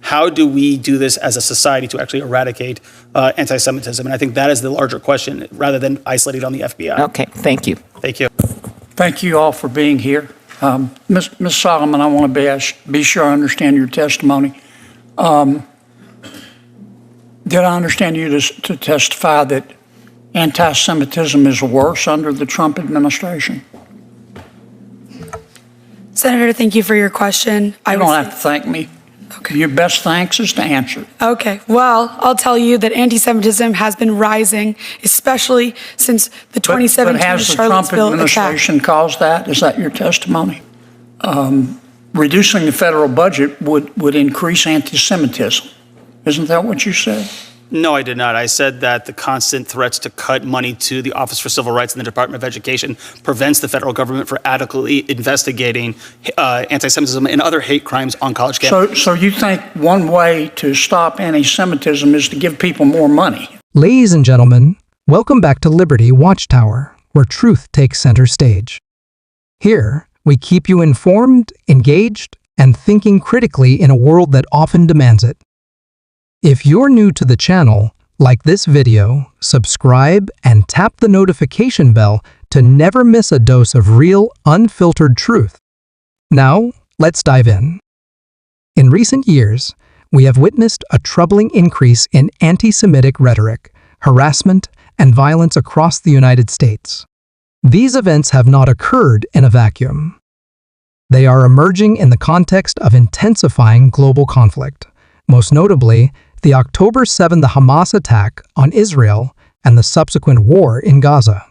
how do we do this as a society to actually eradicate anti-Semitism? And I think that is the larger question, rather than isolated on the FBI. Okay, thank you. Thank you. Thank you all for being here. Ms. Solomon, I want to be sure I understand your testimony. Did I understand you to testify that anti-Semitism is worse under the Trump administration? Senator, thank you for your question. You don't have to thank me. Okay. Your best thanks is to answer. Okay. Well, I'll tell you that anti-Semitism has been rising, especially since the 2017 but has the Charlottesville Trump administration attack. caused that? Is that your testimony? Reducing the federal budget would increase anti-Semitism. Isn't that what you said? No, I did not. I said that the constant threats to cut money to the Office for Civil Rights and the Department of Education prevents the federal government from adequately investigating anti-Semitism and other hate crimes on college campuses. So you think one way to stop anti-Semitism is to give people more money? Ladies and gentlemen, welcome back to Liberty Watchtower, where truth takes center stage. Here, we keep you informed, engaged, and thinking critically in a world that often demands it. If you're new to the channel, like this video, subscribe, and tap the notification bell to never miss a dose of real, unfiltered truth. Now, let's dive in. In recent years, we have witnessed a troubling increase in anti-Semitic rhetoric, harassment, and violence across the United States. These events have not occurred in a vacuum. They are emerging in the context of intensifying global conflict, most notably the October 7th Hamas attack on Israel and the subsequent war in Gaza.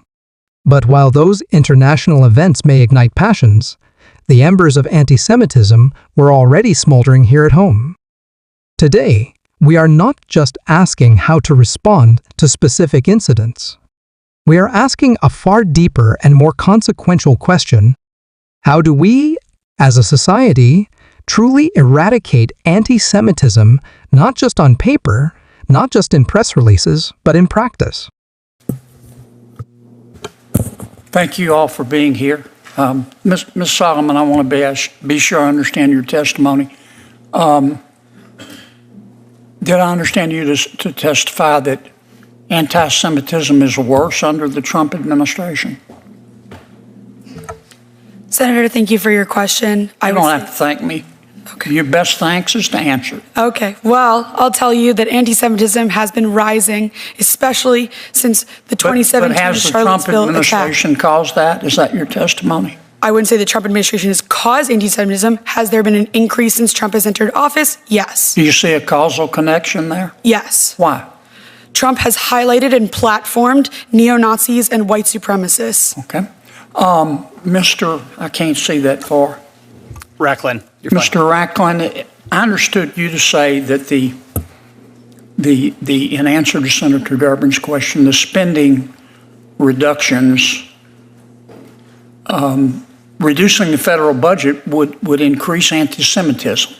But while those international events may ignite passions, the embers of anti-Semitism were already smoldering here at home. Today, we are not just asking how to respond to specific incidents. We are asking a far deeper and more consequential question: how do we, as a society, truly eradicate anti-Semitism, not just on paper, not just in press releases, but in practice? Thank you all for being here. Ms. Solomon, I want to be sure I understand your testimony. Did I understand you to testify that anti-Semitism is worse under the Trump administration? Senator, thank you for your question. You don't have to thank me. Okay. Your best thanks is to answer. Okay. Well, I'll tell you that anti-Semitism has been rising, especially since the 2017 but has the Charlottesville Trump administration caused that? Is that your testimony? I wouldn't say the Trump administration has caused anti-Semitism. Has there been an increase since Trump has entered office? Yes. Do you see a causal connection there? Yes. Why? Trump has highlighted and platformed neo-Nazis and white supremacists. Okay. Mr. I can't see that far. Racklin, you're Mr. Racklin, I understood you to say that in answer to Senator Durbin's question, the spending reductions, reducing the federal budget would increase anti-Semitism.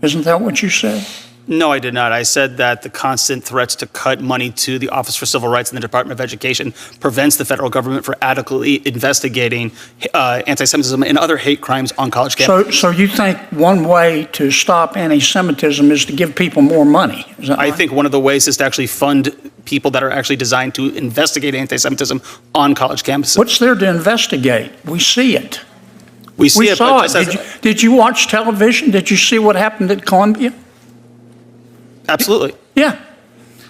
Isn't that what you said? No, I did not. I said that the constant threats to cut money to the Office for Civil Rights and the Department of Education prevents the federal government from adequately investigating anti-Semitism and other hate crimes on college campuses. So you think one way to stop anti-Semitism is to give people more money? Is that right? I think one of the ways is to actually fund people that are actually designed to investigate anti-Semitism on college campuses. What's there to investigate? We see it. We saw it. Did you watch television? Did you see what happened at Columbia? Absolutely. Yeah.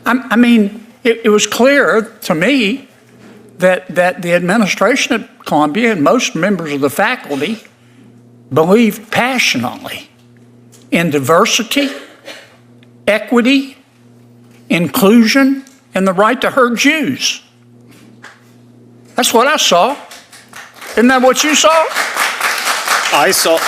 I mean, it was clear to me that the administration at Columbia and most members of the faculty believe passionately in diversity, equity, inclusion, and the right to hurt Jews. That's what I saw. Isn't that what you saw? I saw.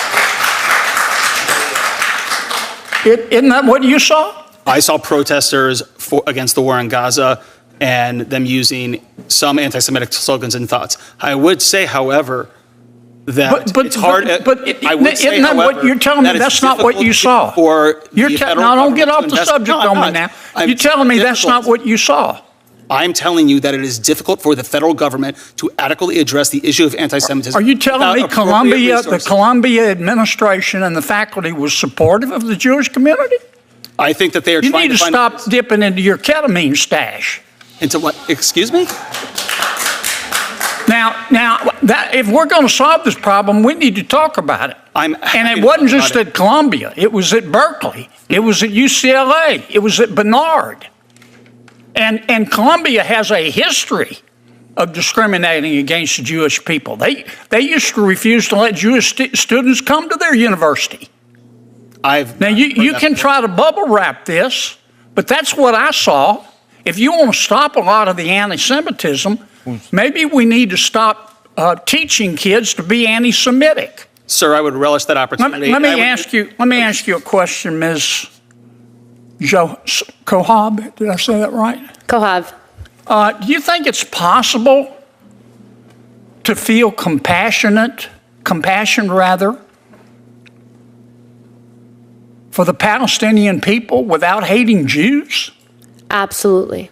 Isn't that what you saw? I saw protesters against the war in Gaza and them using some anti-Semitic slogans and thoughts. I would say, however, that it's hard. I would say, isn't that however, what you're telling me? That's not what you saw. Now, don't get off the subject on me now. You're telling me that's not what you saw. I'm telling you that it is difficult for the federal government to adequately address the issue of anti-Semitism. Are you telling me the Columbia administration and the faculty was supportive of the Jewish community? I think that they are You trying need to to find stop dipping into your ketamine stash. into what? Excuse me? Now, if we're going to solve this problem, we need to talk about it. I'm And happy it to wasn't talk just about at Columbia. It was at Berkeley. It was at UCLA. It was at Barnard. And Columbia has a history of discriminating against Jewish people. They used to refuse to let Jewish students come to their university. Now, you can try to bubble wrap this, but that's what I saw. If you want to stop a lot of the anti-Semitism, maybe we need to stop teaching kids to be anti-Semitic. Sir, I would relish that opportunity. Let me ask you a question, Ms. Kohab. Did I say that right? Kohav. Do you think it's possible to feel compassion for the Palestinian people without hating Jews? Absolutely.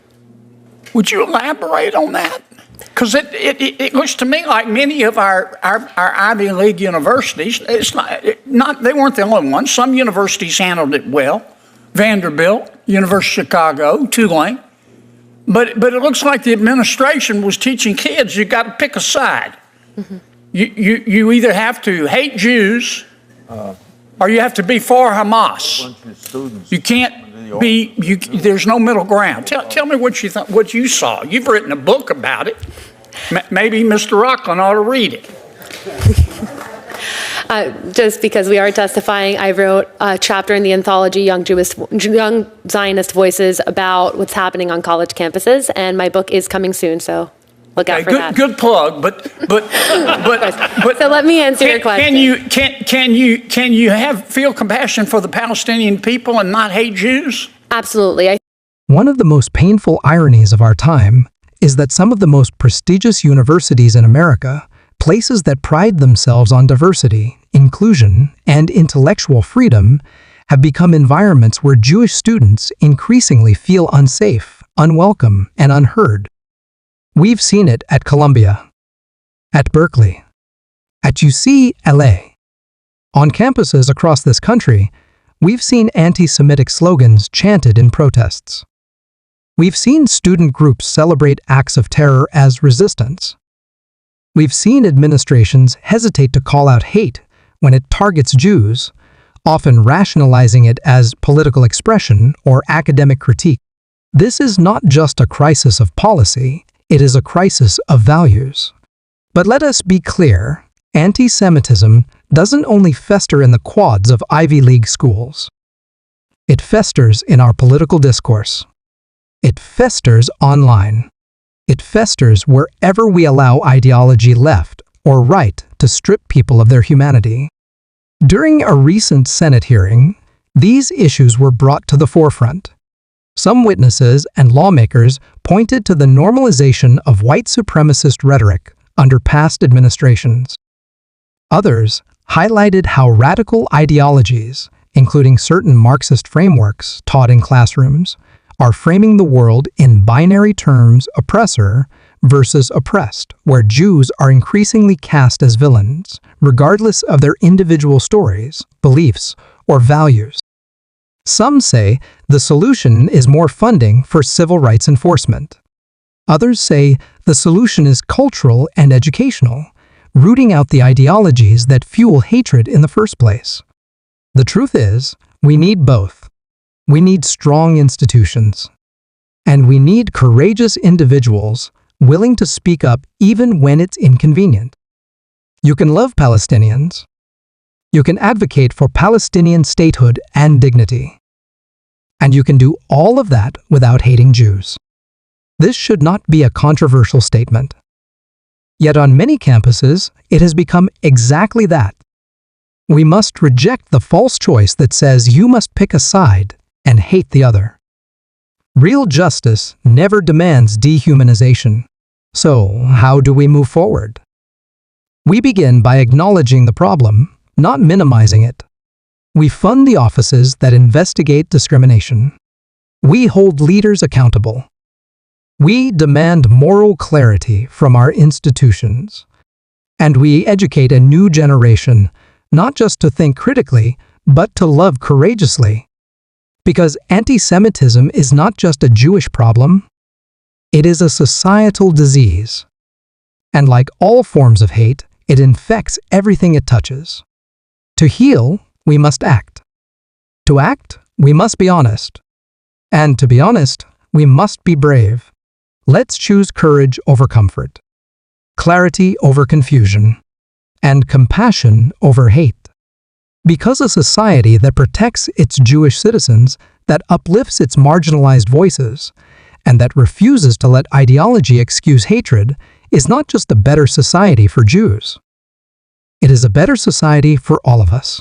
Would you elaborate on that? Because it looks to me like many of our Ivy League universities, they weren't the only ones. Some universities handled it well. Vanderbilt, University of Chicago, Tulane. But it looks like the administration was teaching kids you got to pick a side. Mm-hmm. You either have to hate Jews or you have to be for Hamas. You can't be. There's no middle ground. Tell me what you saw. You've written a book about it. Maybe Mr. Rockland ought to read it. Just because we are testifying, I wrote a chapter in the anthology Young Zionist Voices about what's happening on college campuses, and my book is coming soon, so look out for that. Good plug, but So let me answer your question. Can you feel compassion for the Palestinian people and not hate Jews? Absolutely. One of the most painful ironies of our time is that some of the most prestigious universities in America, places that pride themselves on diversity, inclusion, and intellectual freedom, have become environments where Jewish students increasingly feel unsafe, unwelcome, and unheard. We've seen it at Columbia, at Berkeley, at UCLA. On campuses across this country, we've seen anti-Semitic slogans chanted in protests. We've seen student groups celebrate acts of terror as resistance. We've seen administrations hesitate to call out hate when it targets Jews, often rationalizing it as political expression or academic critique. This is not just a crisis of policy, it is a crisis of values. But let us be clear, anti-Semitism doesn't only fester in the quads of Ivy League schools. It festers in our political discourse. It festers online. It festers wherever we allow ideology left or right to strip people of their humanity. During a recent Senate hearing, these issues were brought to the forefront. Some witnesses and lawmakers pointed to the normalization of white supremacist rhetoric under past administrations. Others highlighted how radical ideologies, including certain Marxist frameworks taught in classrooms, are framing the world in binary terms oppressor versus oppressed, where Jews are increasingly cast as villains, regardless of their individual stories, beliefs, or values. Some say the solution is more funding for civil rights enforcement. Others say the solution is cultural and educational, rooting out the ideologies that fuel hatred in the first place. The truth is, we need both. We need strong institutions. And we need courageous individuals willing to speak up even when it's inconvenient. You can love Palestinians. You can advocate for Palestinian statehood and dignity. And you can do all of that without hating Jews. This should not be a controversial statement. Yet on many campuses, it has become exactly that. We must reject the false choice that says you must pick a side and hate the other. Real justice never demands dehumanization. So, how do we move forward? We begin by acknowledging the problem, not minimizing it. We fund the offices that investigate discrimination. We hold leaders accountable. We demand moral clarity from our institutions. And we educate a new generation, not just to think critically, but to love courageously. Because anti-Semitism is not just a Jewish problem, it is a societal disease. And like all forms of hate, it infects everything it touches. To heal, we must act. To act, we must be honest. And to be honest, we must be brave. Let's choose courage over comfort, clarity over confusion, and compassion over hate. Because a society that protects its Jewish citizens, that uplifts its marginalized voices, and that refuses to let ideology excuse hatred is not just a better society for Jews. It is a better society for all of us.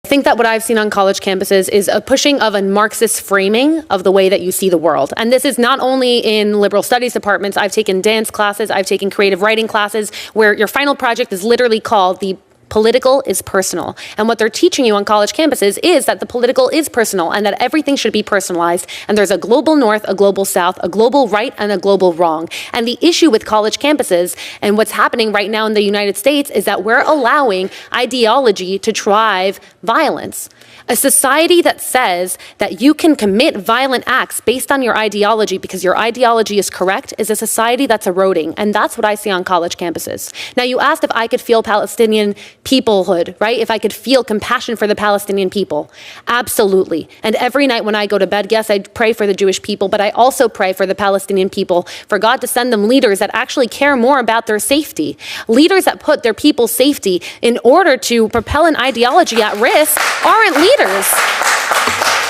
I think that what I've seen on college campuses is a pushing of a Marxist framing of the way that you see the world. And this is not only in liberal studies departments. I've taken dance classes, I've taken creative writing classes, where your final project is literally called "The Political is Personal." And what they're teaching you on college campuses is that the political is personal and that everything should be personalized. And there's a global north, a global south, a global right, and a global wrong. And the issue with college campuses and what's happening right now in the United States is that we're allowing ideology to drive violence. A society that says that you can commit violent acts based on your ideology because your ideology is correct is a society that's eroding. And that's what I see on college campuses. Now, you asked if I could feel Palestinian peoplehood, right? If I could feel compassion for the Palestinian people. Absolutely. And every night when I go to bed, yes, I pray for the Jewish people, but I also pray for the Palestinian people, for God to send them leaders that actually care more about their safety. Leaders that put their people's safety in order to propel an ideology at risk aren't leaders.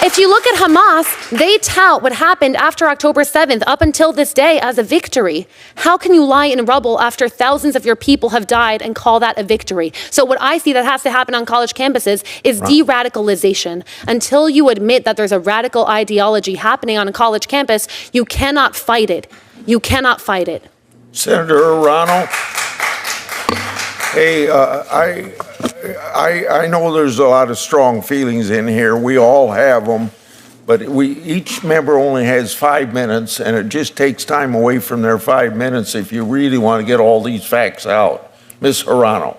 If you look at Hamas, they tout what happened after October 7th up until this day as a victory. How can you lie in rubble after thousands of your people have died and call that a victory? So what I see that has to happen on college campuses is de-radicalization. Until you admit that there's a radical ideology happening on a college campus, you cannot fight it. You cannot fight it. Senator Ronald, hey, I know there's a lot of strong feelings in here. We all have them, but each member only has 5 minutes, and it just takes time away from their 5 minutes if you really want to get all these facts out. Ms. Hirano.